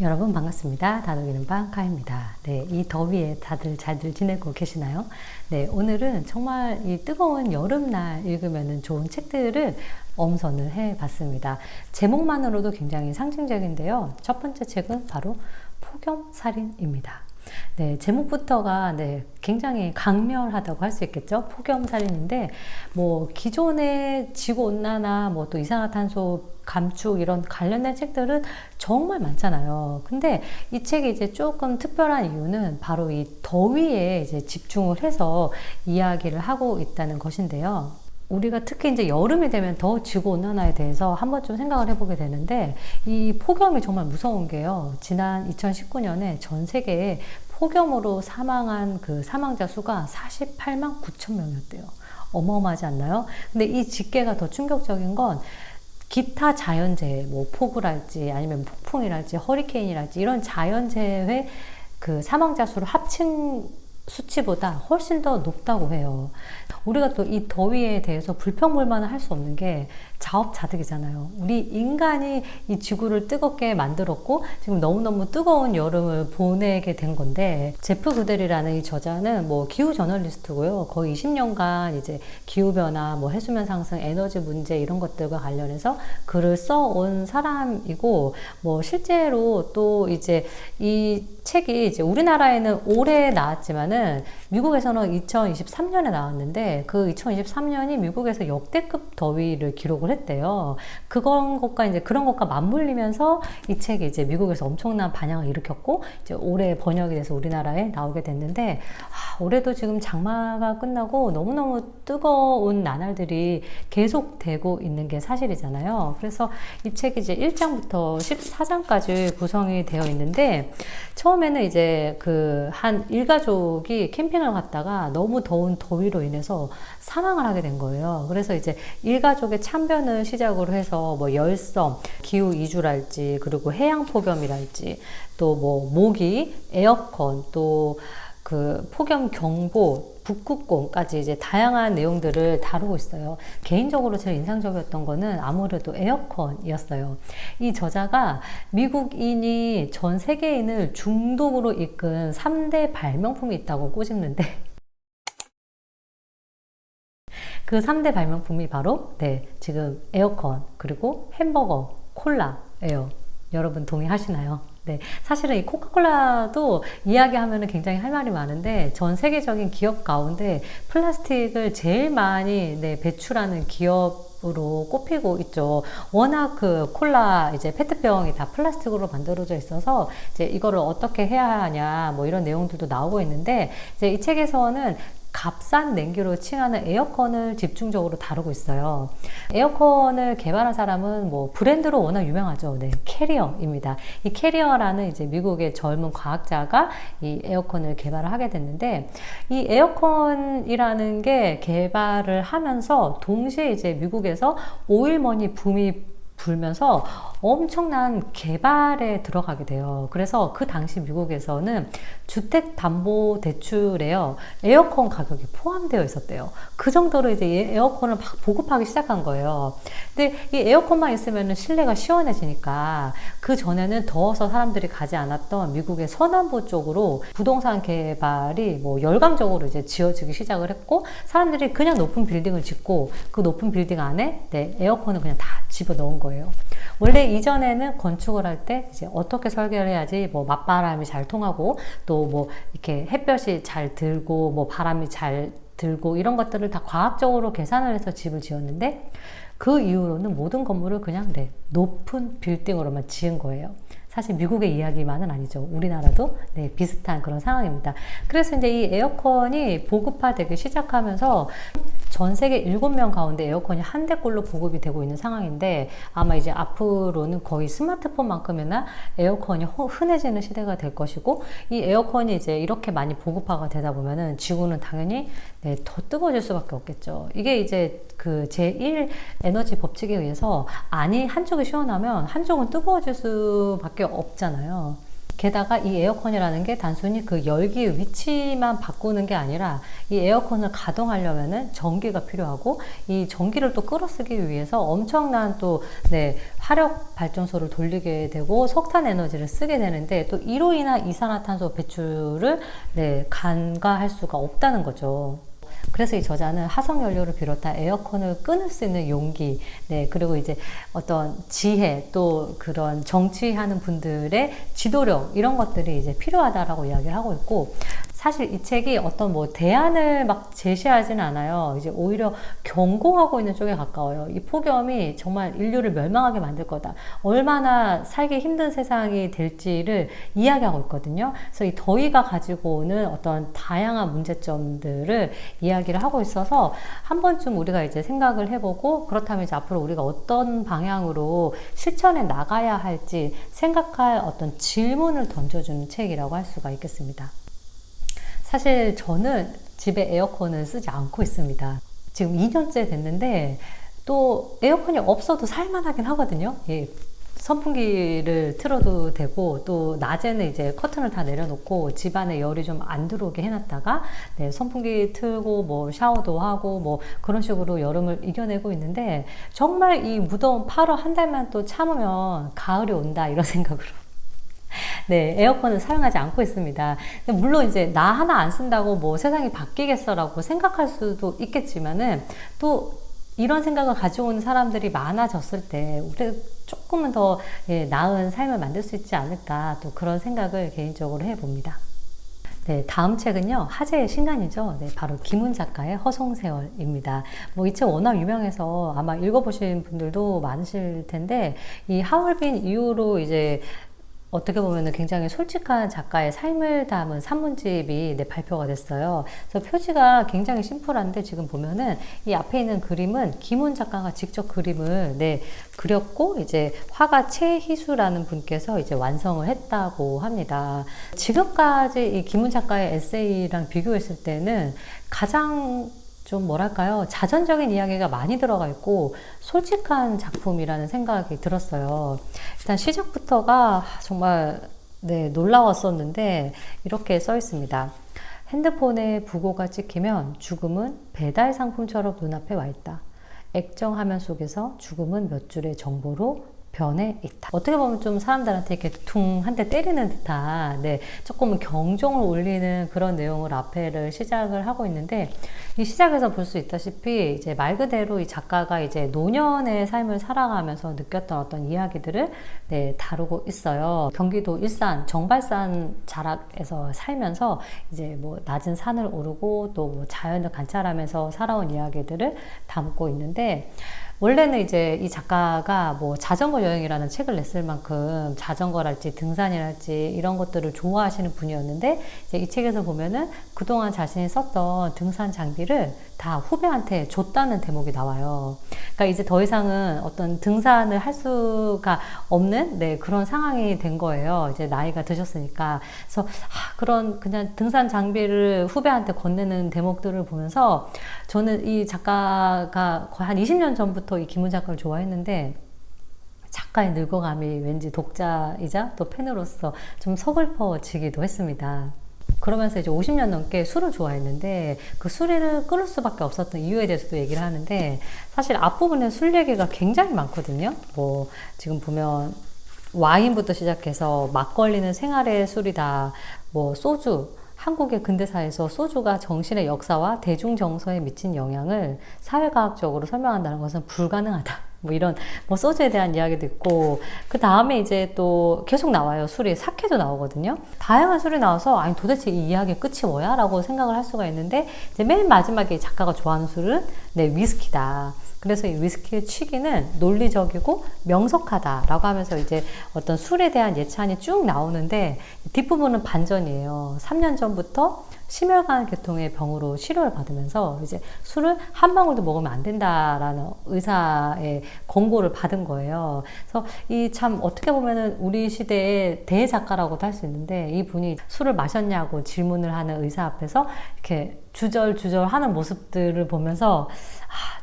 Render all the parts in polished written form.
여러분 반갑습니다. 다독이는 방 카입니다. 네, 이 더위에 다들 잘들 지내고 계시나요? 네, 오늘은 정말 이 뜨거운 여름날 읽으면 좋은 책들을 엄선을 해봤습니다. 제목만으로도 굉장히 상징적인데요. 첫 번째 책은 바로 폭염살인입니다. 네, 제목부터가 굉장히 강렬하다고 할 수 있겠죠. 폭염살인인데 뭐 기존의 지구온난화 뭐 또 이산화탄소 감축 이런 관련된 책들은 정말 많잖아요. 근데 이 책이 이제 조금 특별한 이유는 바로 이 더위에 이제 집중을 해서 이야기를 하고 있다는 것인데요. 우리가 특히 이제 여름이 되면 더 지구온난화에 대해서 한번 좀 생각을 해보게 되는데, 이 폭염이 정말 무서운 게요. 지난 2019년에 전 세계에 폭염으로 사망한 그 사망자 수가 48만 9천 명이었대요. 어마어마하지 않나요? 근데 이 집계가 더 충격적인 건 기타 자연재해, 뭐 폭우랄지 아니면 폭풍이랄지 허리케인이랄지 이런 자연재해 그 사망자 수를 합친 수치보다 훨씬 더 높다고 해요. 우리가 또 이 더위에 대해서 불평불만을 할 수 없는 게 자업자득이잖아요. 우리 인간이 이 지구를 뜨겁게 만들었고 지금 너무너무 뜨거운 여름을 보내게 된 건데, 제프 구델이라는 이 저자는 뭐 기후 저널리스트고요. 거의 20년간 이제 기후변화, 뭐 해수면 상승, 에너지 문제 이런 것들과 관련해서 글을 써온 사람이고, 뭐 실제로 또 이제 이 책이 이제 우리나라에는 올해 나왔지만은 미국에서는 2023년에 나왔는데, 그 2023년이 미국에서 역대급 더위를 기록을 했대요. 그런 것과 맞물리면서 이 책이 이제 미국에서 엄청난 반향을 일으켰고, 이제 올해 번역이 돼서 우리나라에 나오게 됐는데, 올해도 지금 장마가 끝나고 너무너무 뜨거운 나날들이 계속되고 있는 게 사실이잖아요. 그래서 이 책이 이제 1장부터 14장까지 구성이 되어 있는데, 처음에는 이제 그 한 일가족이 캠핑을 갔다가 너무 더운 더위로 인해서 사망을 하게 된 거예요. 그래서 이제 일가족의 참변을 시작으로 해서 뭐 열섬, 기후 이주랄지, 그리고 해양 폭염이랄지, 또 뭐 모기, 에어컨, 또 그 폭염 경보, 북극곰까지 이제 다양한 내용들을 다루고 있어요. 개인적으로 제일 인상적이었던 거는 아무래도 에어컨이었어요. 이 저자가 미국인이 전 세계인을 중독으로 이끈 3대 발명품이 있다고 꼬집는데, 그 3대 발명품이 바로 지금 에어컨, 그리고 햄버거, 콜라예요. 여러분 동의하시나요? 네, 사실은 이 코카콜라도 이야기하면 굉장히 할 말이 많은데, 전 세계적인 기업 가운데 플라스틱을 제일 많이 배출하는 기업으로 꼽히고 있죠. 워낙 그 콜라 이제 페트병이 다 플라스틱으로 만들어져 있어서 이제 이거를 어떻게 해야 하냐 뭐 이런 내용들도 나오고 있는데, 이제 이 책에서는 값싼 냉기로 칭하는 에어컨을 집중적으로 다루고 있어요. 에어컨을 개발한 사람은 뭐 브랜드로 워낙 유명하죠. 캐리어입니다. 이 캐리어라는 이제 미국의 젊은 과학자가 이 에어컨을 개발을 하게 됐는데, 이 에어컨이라는 게 개발을 하면서 동시에 이제 미국에서 오일머니 붐이 불면서 엄청난 개발에 들어가게 돼요. 그래서 그 당시 미국에서는 주택담보대출에요, 에어컨 가격이 포함되어 있었대요. 그 정도로 이제 에어컨을 막 보급하기 시작한 거예요. 근데 이 에어컨만 있으면 실내가 시원해지니까 그 전에는 더워서 사람들이 가지 않았던 미국의 서남부 쪽으로 부동산 개발이 뭐 열광적으로 이제 지어지기 시작을 했고, 사람들이 그냥 높은 빌딩을 짓고 그 높은 빌딩 안에 에어컨을 그냥 다 집어 넣은 거예요. 원래 이전에는 건축을 할 때 이제 어떻게 설계를 해야지 뭐 맞바람이 잘 통하고 또 뭐 이렇게 햇볕이 잘 들고 뭐 바람이 잘 들고 이런 것들을 다 과학적으로 계산을 해서 집을 지었는데, 그 이후로는 모든 건물을 그냥 높은 빌딩으로만 지은 거예요. 사실 미국의 이야기만은 아니죠. 우리나라도 비슷한 그런 상황입니다. 그래서 이제 이 에어컨이 보급화되기 시작하면서 전 세계 7명 가운데 에어컨이 한 대꼴로 보급이 되고 있는 상황인데, 아마 이제 앞으로는 거의 스마트폰만큼이나 에어컨이 흔해지는 시대가 될 것이고, 이 에어컨이 이제 이렇게 많이 보급화가 되다 보면은 지구는 당연히 더 뜨거워질 수밖에 없겠죠. 이게 이제 그 제1 에너지 법칙에 의해서 안이 한쪽이 시원하면 한쪽은 뜨거워질 수밖에 없잖아요. 게다가 이 에어컨이라는 게 단순히 그 열기 위치만 바꾸는 게 아니라 이 에어컨을 가동하려면은 전기가 필요하고 이 전기를 또 끌어쓰기 위해서 엄청난 또 화력 발전소를 돌리게 되고 석탄 에너지를 쓰게 되는데 또 이로 인한 이산화탄소 배출을 간과할 수가 없다는 거죠. 그래서 이 저자는 화석연료를 비롯한 에어컨을 끊을 수 있는 용기, 그리고 이제 어떤 지혜, 또 그런 정치하는 분들의 지도력, 이런 것들이 이제 필요하다라고 이야기를 하고 있고, 사실 이 책이 어떤 뭐 대안을 막 제시하지는 않아요. 이제 오히려 경고하고 있는 쪽에 가까워요. 이 폭염이 정말 인류를 멸망하게 만들 거다. 얼마나 살기 힘든 세상이 될지를 이야기하고 있거든요. 그래서 이 더위가 가지고 오는 어떤 다양한 문제점들을 이야기를 하고 있어서 한 번쯤 우리가 이제 생각을 해보고, 그렇다면 이제 앞으로 우리가 어떤 방향으로 실천해 나가야 할지 생각할 어떤 질문을 던져주는 책이라고 할 수가 있겠습니다. 사실 저는 집에 에어컨을 쓰지 않고 있습니다. 지금 2년째 됐는데 또 에어컨이 없어도 살만하긴 하거든요. 예, 선풍기를 틀어도 되고, 또 낮에는 이제 커튼을 다 내려놓고 집안에 열이 좀 안 들어오게 해놨다가 선풍기 틀고 뭐 샤워도 하고 뭐 그런 식으로 여름을 이겨내고 있는데, 정말 이 무더운 8월 한 달만 또 참으면 가을이 온다, 이런 생각으로 에어컨을 사용하지 않고 있습니다. 물론 이제 나 하나 안 쓴다고 뭐 세상이 바뀌겠어라고 생각할 수도 있겠지만은, 또 이런 생각을 가지고 오는 사람들이 많아졌을 때 우리가 조금은 더 나은 삶을 만들 수 있지 않을까, 또 그런 생각을 개인적으로 해봅니다. 다음 책은요, 화제의 신간이죠. 바로 김훈 작가의 허송세월입니다. 뭐 이 책 워낙 유명해서 아마 읽어보신 분들도 많으실 텐데, 이 하얼빈 이후로 이제 어떻게 보면 굉장히 솔직한 작가의 삶을 담은 산문집이 발표가 됐어요. 그래서 표지가 굉장히 심플한데, 지금 보면은 이 앞에 있는 그림은 김훈 작가가 직접 그림을 그렸고, 이제 화가 최희수라는 분께서 이제 완성을 했다고 합니다. 지금까지 이 김훈 작가의 에세이랑 비교했을 때는 가장 좀 뭐랄까요, 자전적인 이야기가 많이 들어가 있고 솔직한 작품이라는 생각이 들었어요. 일단 시작부터가 정말 놀라웠었는데, 이렇게 써 있습니다. 핸드폰에 부고가 찍히면 죽음은 배달 상품처럼 눈앞에 와 있다. 액정 화면 속에서 죽음은 몇 줄의 정보로 변해 있다. 어떻게 보면 좀 사람들한테 이렇게 퉁 한 대 때리는 듯한 조금 경종을 울리는 그런 내용을 앞에를 시작을 하고 있는데, 이 시작에서 볼 수 있다시피 이제 말 그대로 이 작가가 이제 노년의 삶을 살아가면서 느꼈던 어떤 이야기들을 다루고 있어요. 경기도 일산 정발산 자락에서 살면서 이제 뭐 낮은 산을 오르고 또 뭐 자연을 관찰하면서 살아온 이야기들을 담고 있는데, 원래는 이제 이 작가가 뭐 자전거 여행이라는 책을 냈을 만큼 자전거랄지 등산이랄지 이런 것들을 좋아하시는 분이었는데, 이제 이 책에서 보면은 그동안 자신이 썼던 등산 장비를 다 후배한테 줬다는 대목이 나와요. 그러니까 이제 더 이상은 어떤 등산을 할 수가 없는 그런 상황이 된 거예요. 이제 나이가 드셨으니까. 그래서 그런 그냥 등산 장비를 후배한테 건네는 대목들을 보면서, 저는 이 작가가 거의 한 20년 전부터 이 김훈 작가를 좋아했는데, 작가의 늙어감이 왠지 독자이자 또 팬으로서 좀 서글퍼지기도 했습니다. 그러면서 이제 50년 넘게 술을 좋아했는데, 그 술을 끊을 수밖에 없었던 이유에 대해서도 얘기를 하는데, 사실 앞부분에 술 얘기가 굉장히 많거든요. 뭐 지금 보면 와인부터 시작해서 막걸리는 생활의 술이다, 뭐 소주, 한국의 근대사에서 소주가 정신의 역사와 대중 정서에 미친 영향을 사회과학적으로 설명한다는 것은 불가능하다. 뭐 이런 뭐 소주에 대한 이야기도 있고, 그 다음에 이제 또 계속 나와요. 술이 사케도 나오거든요. 다양한 술이 나와서 아니 도대체 이 이야기의 끝이 뭐야? 라고 생각을 할 수가 있는데, 이제 맨 마지막에 작가가 좋아하는 술은 위스키다. 그래서 이 위스키의 취기는 논리적이고 명석하다라고 하면서 이제 어떤 술에 대한 예찬이 쭉 나오는데, 뒷부분은 반전이에요. 3년 전부터 심혈관 계통의 병으로 치료를 받으면서 이제 술을 한 방울도 먹으면 안 된다라는 의사의 권고를 받은 거예요. 그래서 이 참 어떻게 보면은 우리 시대의 대작가라고도 할 수 있는데, 이 분이 술을 마셨냐고 질문을 하는 의사 앞에서 이렇게 주절주절 하는 모습들을 보면서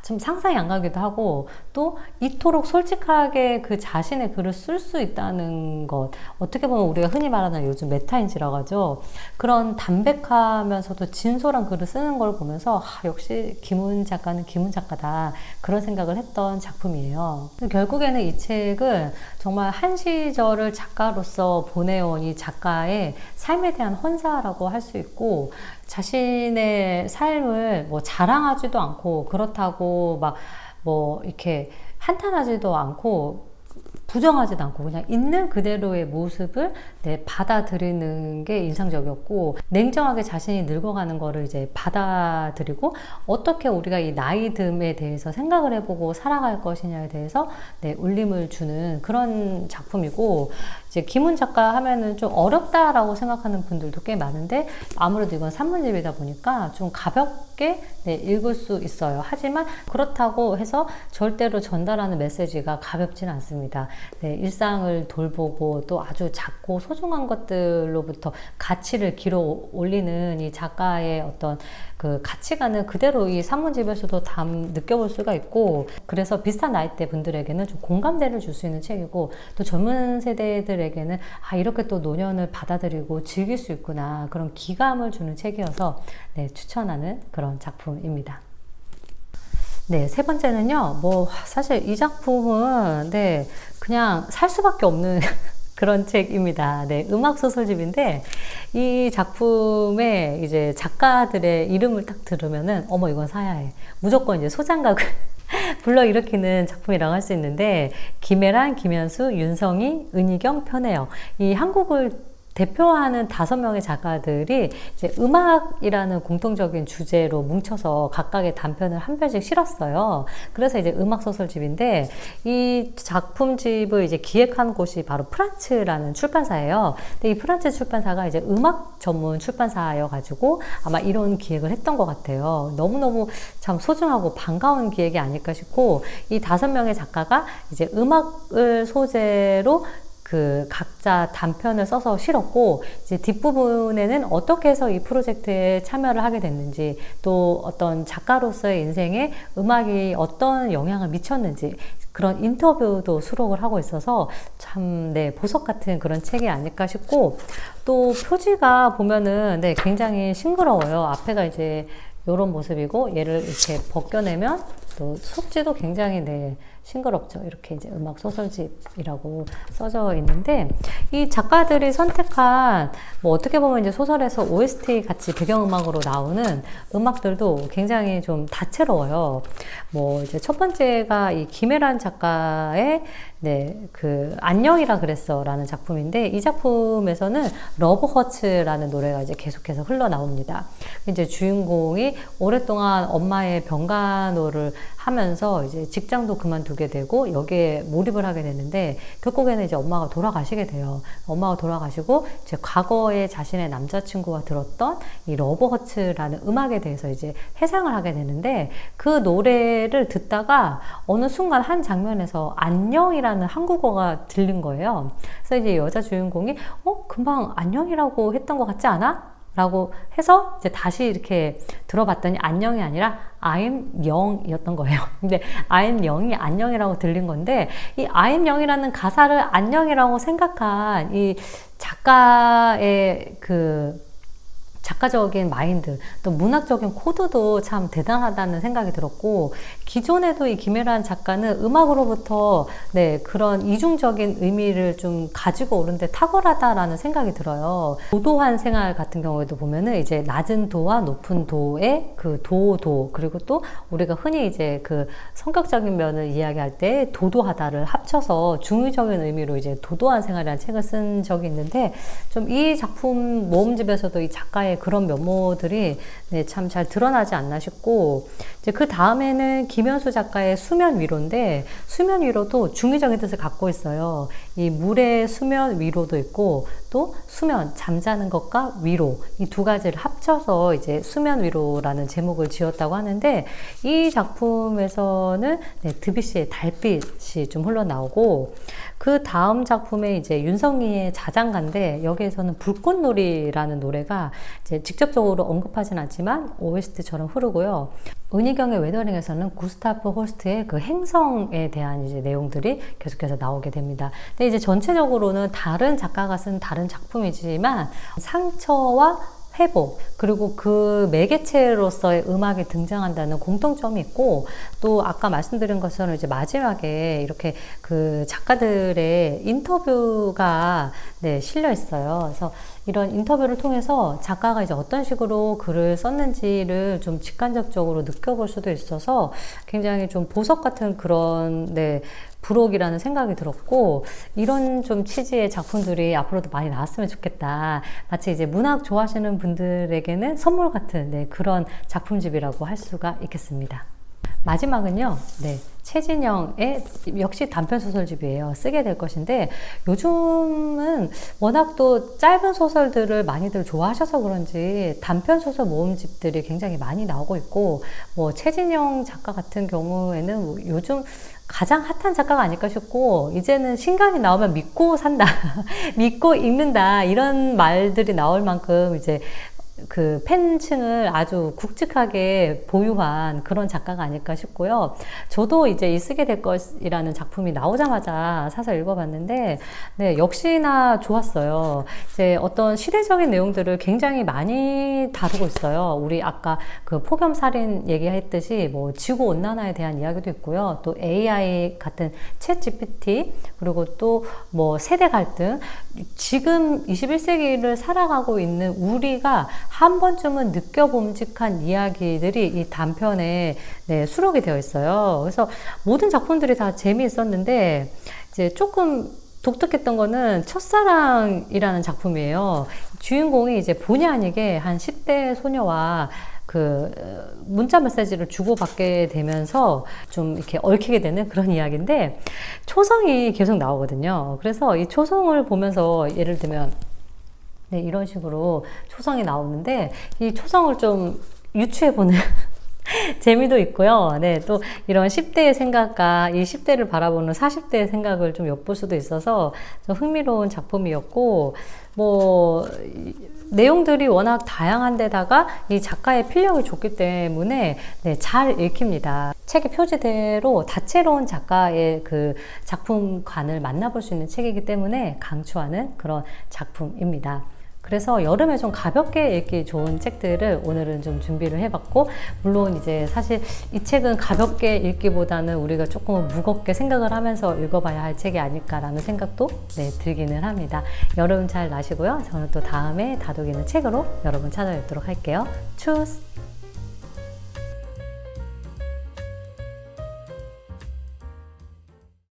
좀 상상이 안 가기도 하고, 또 이토록 솔직하게 그 자신의 글을 쓸 수 있다는 것, 어떻게 보면 우리가 흔히 말하는 요즘 메타인지라고 하죠. 그런 담백하면서도 진솔한 글을 쓰는 걸 보면서 역시 김훈 작가는 김훈 작가다, 그런 생각을 했던 작품이에요. 결국에는 이 책은 정말 한 시절을 작가로서 보내온 이 작가의 삶에 대한 헌사라고 할 수 있고, 자신의 삶을 뭐 자랑하지도 않고, 그렇다고 막 뭐 이렇게 한탄하지도 않고, 부정하지도 않고, 그냥 있는 그대로의 모습을 받아들이는 게 인상적이었고, 냉정하게 자신이 늙어가는 거를 이제 받아들이고, 어떻게 우리가 이 나이듦에 대해서 생각을 해보고 살아갈 것이냐에 대해서 울림을 주는 그런 작품이고, 이제 김훈 작가 하면은 좀 어렵다라고 생각하는 분들도 꽤 많은데, 아무래도 이건 산문집이다 보니까 좀 가볍게 읽을 수 있어요. 하지만 그렇다고 해서 절대로 전달하는 메시지가 가볍진 않습니다. 일상을 돌보고 또 아주 작고 소중한 것들로부터 가치를 길어 올리는 이 작가의 어떤 그 가치관을 그대로 이 산문집에서도 느껴볼 수가 있고, 그래서 비슷한 나이대 분들에게는 좀 공감대를 줄 수 있는 책이고, 또 젊은 세대들에게는 이렇게 또 노년을 받아들이고 즐길 수 있구나, 그런 기감을 주는 책이어서 추천하는 그런 작품입니다. 세 번째는요, 뭐 사실 이 작품은 그냥 살 수밖에 없는 그런 책입니다. 음악 소설집인데, 이 작품의 이제 작가들의 이름을 딱 들으면은 어머 이건 사야 해, 무조건 이제 소장각을 불러일으키는 작품이라고 할 수 있는데, 김애란, 김현수, 윤성희, 은희경, 편혜영, 이 한국을 대표하는 5명의 작가들이 이제 음악이라는 공통적인 주제로 뭉쳐서 각각의 단편을 한 편씩 실었어요. 그래서 이제 음악 소설집인데, 이 작품집을 이제 기획한 곳이 바로 프란츠라는 출판사예요. 근데 이 프란츠 출판사가 이제 음악 전문 출판사여가지고 아마 이런 기획을 했던 것 같아요. 너무너무 참 소중하고 반가운 기획이 아닐까 싶고, 이 5명의 작가가 이제 음악을 소재로 그 각자 단편을 써서 실었고, 이제 뒷부분에는 어떻게 해서 이 프로젝트에 참여를 하게 됐는지, 또 어떤 작가로서의 인생에 음악이 어떤 영향을 미쳤는지, 그런 인터뷰도 수록을 하고 있어서 참 보석 같은 그런 책이 아닐까 싶고, 또 표지가 보면은 굉장히 싱그러워요. 앞에가 이제 이런 모습이고, 얘를 이렇게 벗겨내면 또 속지도 굉장히 싱그럽죠. 이렇게 이제 음악 소설집이라고 써져 있는데, 이 작가들이 선택한 뭐 어떻게 보면 이제 소설에서 OST 같이 배경음악으로 나오는 음악들도 굉장히 좀 다채로워요. 뭐 이제 첫 번째가 이 김애란 작가의 그 안녕이라 그랬어 라는 작품인데, 이 작품에서는 러브 허츠라는 노래가 이제 계속해서 흘러나옵니다. 이제 주인공이 오랫동안 엄마의 병간호를 하면서 이제 직장도 그만두게 되고 여기에 몰입을 하게 되는데, 결국에는 이제 엄마가 돌아가시게 돼요. 엄마가 돌아가시고 이제 과거에 자신의 남자친구가 들었던 이 러브 허츠라는 음악에 대해서 이제 회상을 하게 되는데, 그 노래를 듣다가 어느 순간 한 장면에서 안녕이라는 한국어가 들린 거예요. 그래서 이제 여자 주인공이 금방 안녕이라고 했던 것 같지 않아? 라고 해서 이제 다시 이렇게 들어봤더니 안녕이 아니라 I'm young이었던 거예요. 근데 I'm young이 안녕이라고 들린 건데, 이 I'm young이라는 가사를 안녕이라고 생각한 이 작가의 그 작가적인 마인드, 또 문학적인 코드도 참 대단하다는 생각이 들었고, 기존에도 이 김애란 작가는 음악으로부터 그런 이중적인 의미를 좀 가지고 오는데 탁월하다라는 생각이 들어요. 도도한 생활 같은 경우에도 보면은 이제 낮은 도와 높은 도의 그 도, 그리고 또 우리가 흔히 이제 그 성격적인 면을 이야기할 때 도도하다를 합쳐서 중의적인 의미로 이제 도도한 생활이라는 책을 쓴 적이 있는데, 좀 이 작품 모음집에서도 이 작가의 그런 면모들이 참 잘 드러나지 않나 싶고, 이제 그 다음에는 김현수 작가의 수면 위로인데, 수면 위로도 중의적인 뜻을 갖고 있어요. 이 물의 수면 위로도 있고, 또 수면, 잠자는 것과 위로, 이 두 가지를 합쳐서 이제 수면 위로라는 제목을 지었다고 하는데, 이 작품에서는 드뷔시의 달빛이 좀 흘러나오고, 그 다음 작품에 이제 윤성희의 자장가인데 여기에서는 불꽃놀이라는 노래가 이제 직접적으로 언급하진 않지만 OST처럼 흐르고요. 은희경의 웨더링에서는 구스타프 홀스트의 그 행성에 대한 이제 내용들이 계속해서 나오게 됩니다. 근데 이제 전체적으로는 다른 작가가 쓴 다른 작품이지만 상처와 회복, 그리고 그 매개체로서의 음악이 등장한다는 공통점이 있고, 또 아까 말씀드린 것처럼 이제 마지막에 이렇게 그 작가들의 인터뷰가 실려 있어요. 그래서 이런 인터뷰를 통해서 작가가 이제 어떤 식으로 글을 썼는지를 좀 직간접적으로 느껴볼 수도 있어서 굉장히 좀 보석 같은 그런 부록이라는 생각이 들었고, 이런 좀 취지의 작품들이 앞으로도 많이 나왔으면 좋겠다. 마치 이제 문학 좋아하시는 분들에게는 선물 같은 그런 작품집이라고 할 수가 있겠습니다. 마지막은요, 최진영의 역시 단편소설집이에요. 쓰게 될 것인데, 요즘은 워낙 또 짧은 소설들을 많이들 좋아하셔서 그런지 단편소설 모음집들이 굉장히 많이 나오고 있고, 뭐 최진영 작가 같은 경우에는 뭐 요즘 가장 핫한 작가가 아닐까 싶고, 이제는 신간이 나오면 믿고 산다, 믿고 읽는다, 이런 말들이 나올 만큼 이제 그 팬층을 아주 굵직하게 보유한 그런 작가가 아닐까 싶고요. 저도 이제 이 쓰게 될 것이라는 작품이 나오자마자 사서 읽어봤는데, 역시나 좋았어요. 이제 어떤 시대적인 내용들을 굉장히 많이 다루고 있어요. 우리 아까 그 폭염살인 얘기했듯이 뭐 지구 온난화에 대한 이야기도 있고요. 또 AI 같은 챗 GPT, 그리고 또 뭐 세대 갈등, 지금 21세기를 살아가고 있는 우리가 한 번쯤은 느껴봄직한 이야기들이 이 단편에 수록이 되어 있어요. 그래서 모든 작품들이 다 재미있었는데, 이제 조금 독특했던 거는 첫사랑이라는 작품이에요. 주인공이 이제 본의 아니게 한 10대 소녀와 그 문자 메시지를 주고받게 되면서 좀 이렇게 얽히게 되는 그런 이야기인데, 초성이 계속 나오거든요. 그래서 이 초성을 보면서 예를 들면 이런 식으로 초성이 나오는데, 이 초성을 좀 유추해보는 재미도 있고요. 또 이런 10대의 생각과 이 10대를 바라보는 40대의 생각을 좀 엿볼 수도 있어서 좀 흥미로운 작품이었고, 뭐 내용들이 워낙 다양한데다가 이 작가의 필력이 좋기 때문에 잘 읽힙니다. 책의 표지대로 다채로운 작가의 그 작품관을 만나볼 수 있는 책이기 때문에 강추하는 그런 작품입니다. 그래서 여름에 좀 가볍게 읽기 좋은 책들을 오늘은 좀 준비를 해봤고, 물론 이제 사실 이 책은 가볍게 읽기보다는 우리가 조금 무겁게 생각을 하면서 읽어봐야 할 책이 아닐까라는 생각도 들기는 합니다. 여름 잘 나시고요. 저는 또 다음에 다독이는 책으로 여러분 찾아뵙도록 할게요. 추스!